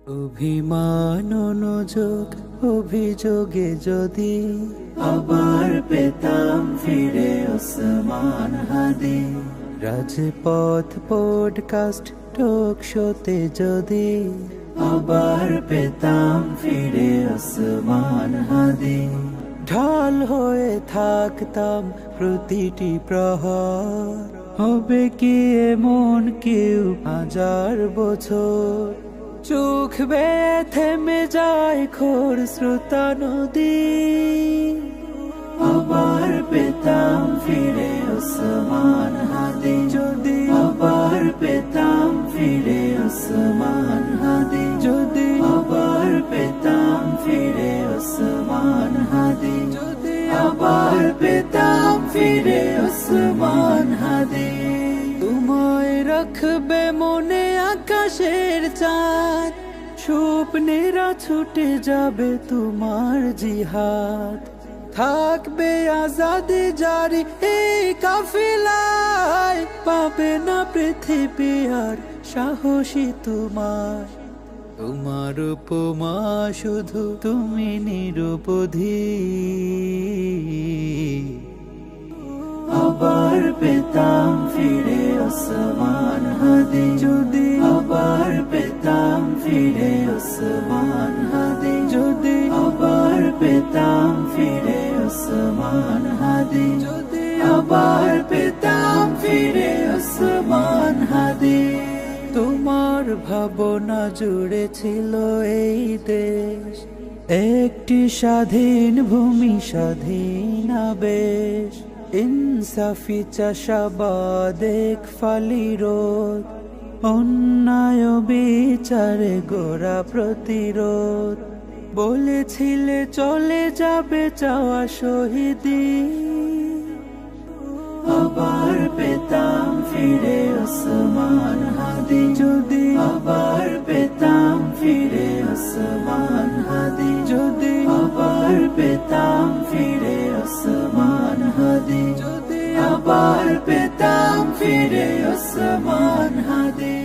অভিমান অনুযোগ অভিযোগে যদি আবার পেতাম ফিরে ওসমান হাদি, রাজপথ পডকাস্ট টক শোতে যদি আবার পেতাম ফিরে ওসমান হাদি, ঢাল হয়ে থাকতাম প্রতিটি প্রহর, হবে কি এমন কেউ 1000 বছর, চোখ বেয়ে থেমে যায় খোর শ্রোতা নদী, আবার পেতাম ফিরে ওসমান হাদি যদি, আবার পেতাম ফিরে ওসমান হাদি যদি, আবার পেতাম ফিরে ওসমান হাদি যদি, আবার পেতাম ফিরে ওসমান হাদি। তোমায় রাখবে মনে আকাশের চাঁদ, স্বপ্নেরা ছুটে যাবে তোমার জিহাদ, থাকবে আজাদি জারি এই কাফিলায়, পাবে না পৃথিবী আর সাহসী তোমার, তোমার উপমা শুধু তুমি নিরুপধি, আবার পেতাম ফিরে ওসমান হাদি যদি, আবার পেতাম ফিরে ওসমান হাদি যদি, আবার পেতাম ফিরে ওসমান হাদি যদি, আবার পেতাম ফিরে ওসমান হাদি। তোমার ভাবনা জুড়ে ছিল এই দেশ, একটি স্বাধীন ভূমি, স্বাধীন আবেশ, ইনসাফি চাষাবাদ এক ফালি রোদ, অন্যায় বিচারে গোড়া প্রতিরোধ, বলেছিলে চলে যাবে চাওয়া শহীদি, আবার পেতাম ফিরে ওসমান হাদি যদি, আবার পেতাম ফিরে ওসমান হাদি যদি, আবার পেতাম ফিরে ওসমান হাদি যদি, আবার পেতাম ফিরে ওসমান হাদি।